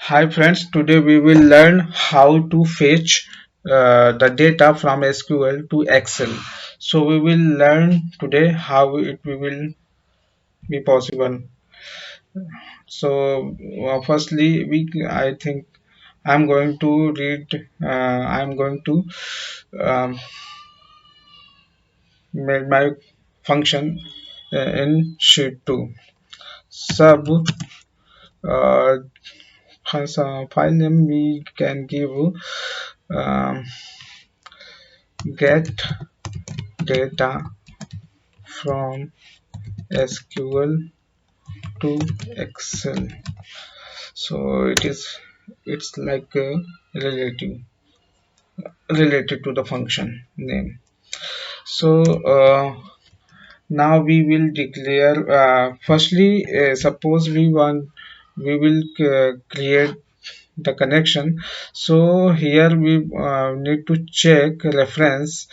Hi friends, today we will learn how to fetch the data from SQL to Excel. So we will learn today how it will be possible. So firstly, I think I'm going to read. I'm going to um, make my function in sheet 2. Sub uh, file name we can give um, get data from SQL to Excel. So it's like a related to the function name. So now we will declare. Firstly, suppose we will create the connection. So here we need to check reference.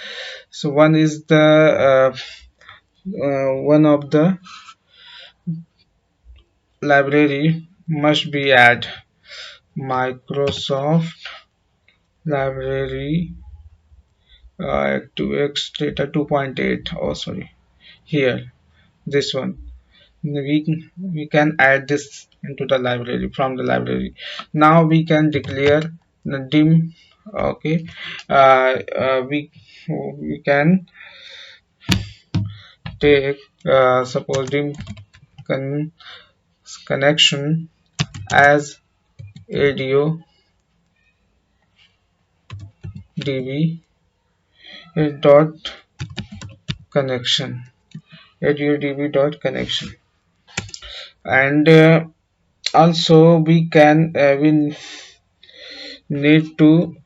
So one is the one of the library must be add Microsoft library to X data 2.8. Oh, sorry, here this one we can add this into the library from the library. Now we can declare the dim. Okay, we can take suppose dim con connection as ADO DB dot connection ADO dot connection. And also we need to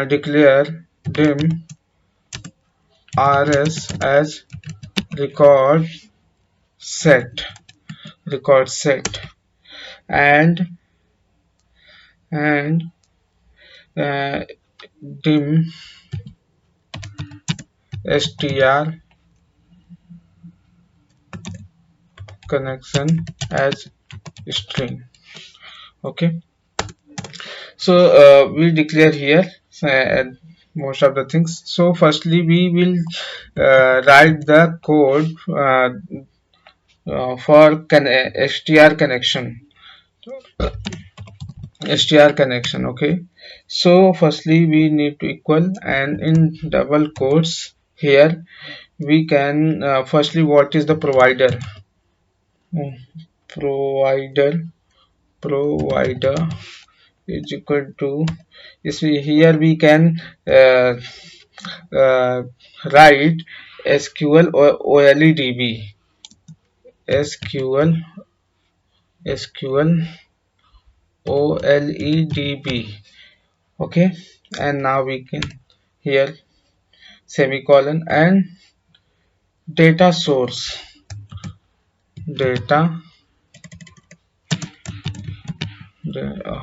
declare dim rs as record set and and uh, dim str connection as string. Okay, so we declare here most of the things. So firstly we will write the code for str connection. Okay, so firstly we need to equal, and in double quotes here we can firstly what is the provider. Hmm, provider provider is equal to is here we can uh, uh, write SQL or OLEDB SQL SQL OLEDB. Okay, and now we can here semicolon and data source data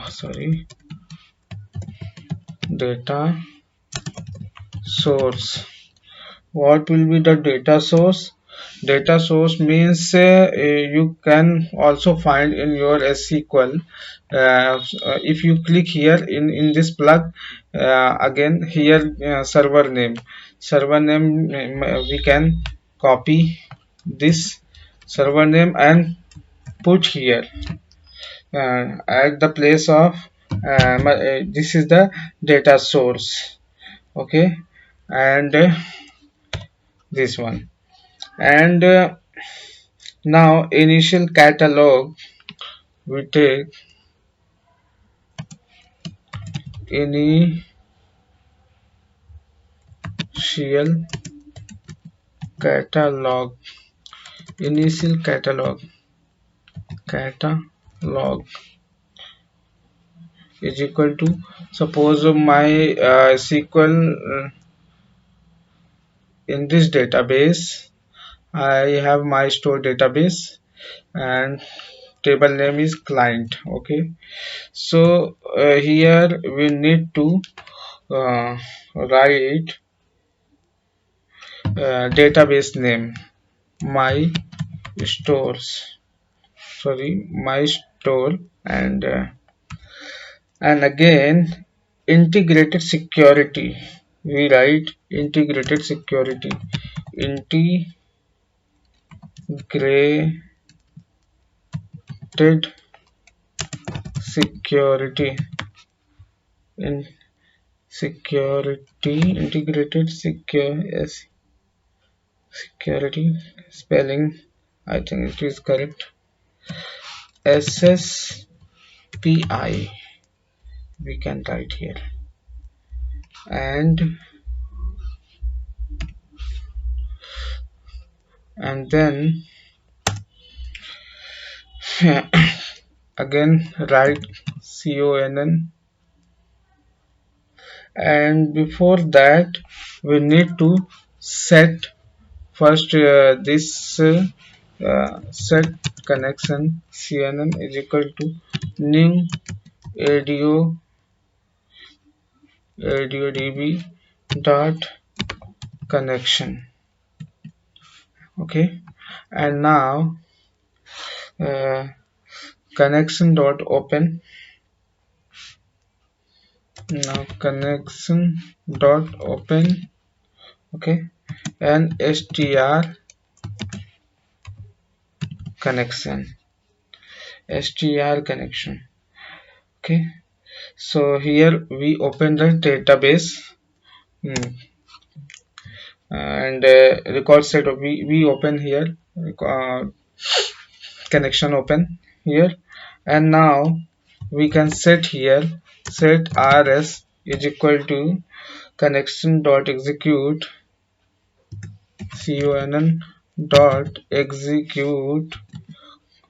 sorry, data source. What will be the data source? Data source means you can also find in your SQL. If you click here in this plug, again here server name we can copy this server name and put here at the place of this is the data source. Okay, and this one, and now initial catalog we take initial catalog catalog is equal to, suppose my SQL in this database I have my store database and table name is client. Okay, so here we need to write database name my stores, sorry, my store. And again integrated security, we write integrated security, integrated security, in security, integrated secure, yes, security spelling, I think it is correct, SSPI we can write here. And then again write CONN. And before that we need to set first this set connection CNN is equal to new audio db dot connection. Okay, and now uh, connection dot open, now connection dot open. Okay, and str connection, str connection. Okay, so here we open the database. Hmm. And record set of we open here, uh, connection open here. And now we can set here, set rs is equal to connection dot execute conn dot execute.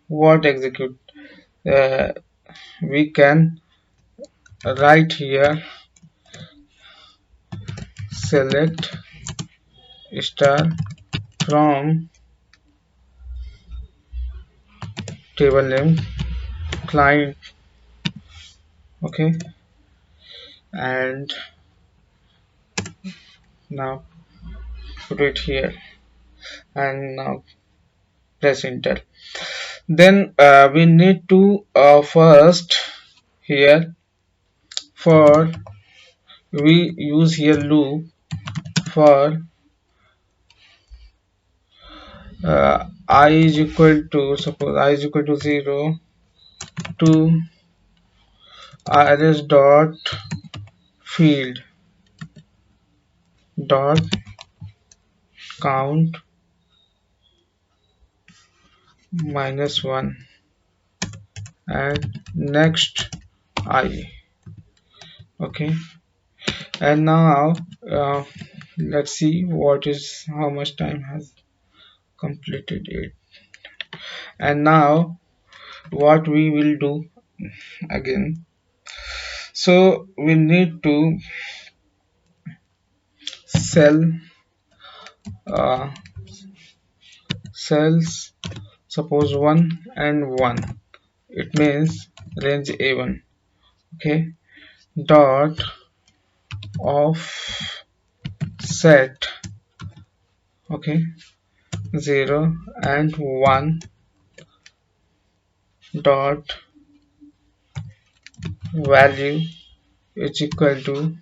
What execute? uh, we can write here select star from table name client. Okay, and now put it here, and now press enter. Then we need to first here, for we use here loop for I is equal to, suppose I is equal to 0 to rs dot field dot count -1 and next I. Okay, and now let's see what is, how much time has completed it. And now what we will do again, so we need to sell uh, cells, suppose 1 and 1, it means range a1. Okay, dot offset. Okay, 0 and 1 dot value is equal to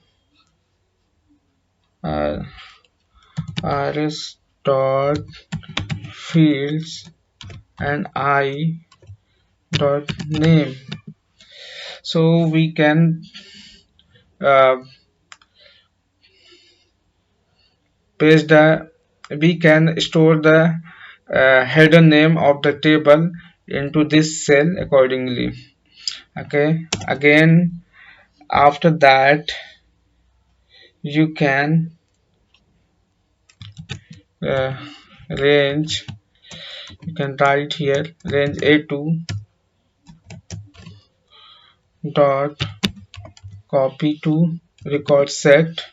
uh, rs dot fields and I dot name. So we can uh, paste the, we can store the header name of the table into this cell accordingly. Okay, again after that you can uh, range, you can write here range a2 dot copy to record set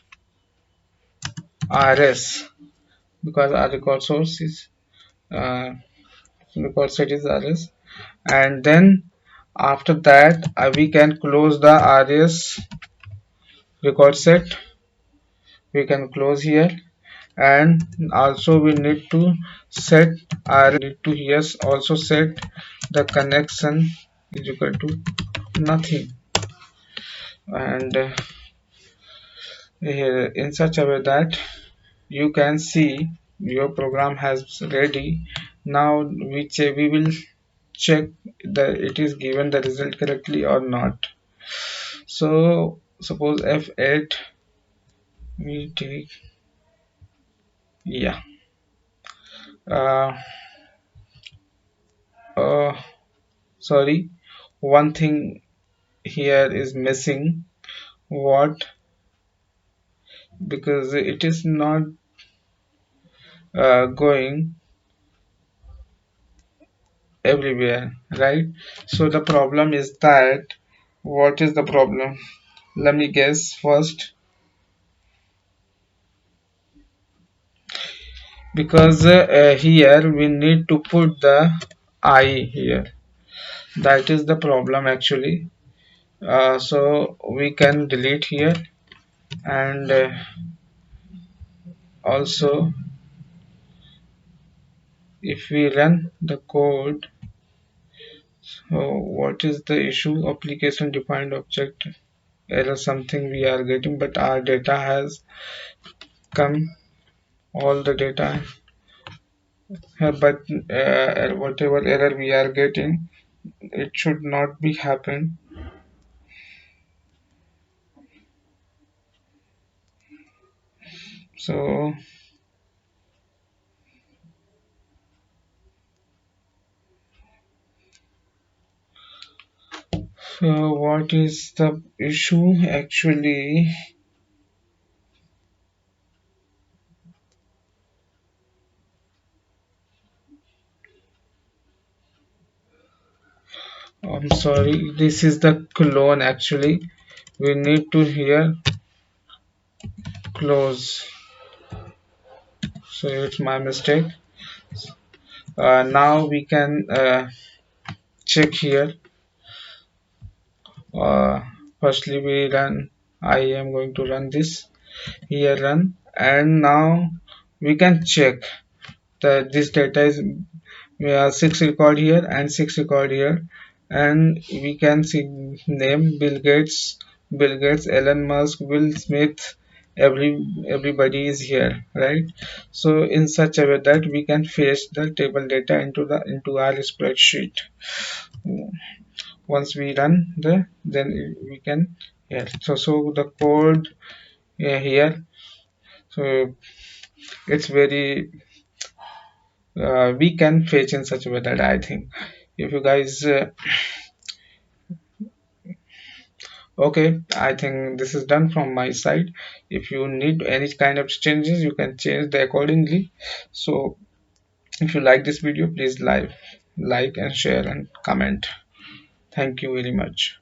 rs, because our record source is record set is rs. And then after that we can close the rs record set, we can close here. and also we need to set our need to here also set the connection is equal to nothing, and here in such a way that you can see your program has ready. Now we will check that it is given the result correctly or not. So suppose F8 we take, yeah, uh, uh sorry, one thing here is missing. What? Because it is not going everywhere, right? So the problem is that, what is the problem? Let me guess first. Because here we need to put the I here. That is the problem actually. So we can delete here, and also if we run the code. So what is the issue? Application defined object error something we are getting, but our data has come, all the data, but whatever error we are getting, it should not be happen. So what is the issue actually? I'm sorry, this is the clone actually. We need to here close. So it's my mistake. Now we can check here. uh, Firstly we run, I am going to run this here, run, and now we can check that this data is, we have 6 record here and 6 record here, and we can see name Bill Gates, Elon Musk, Will Smith, everybody is here, right? So in such a way that we can fetch the table data into our spreadsheet. Once we run then we can, yeah, so the code, yeah, here, so it's very we can fetch in such a way that I think if you guys okay, I think this is done from my side. If you need any kind of changes, you can change the accordingly. So if you like this video, please like and share and comment. Thank you very much.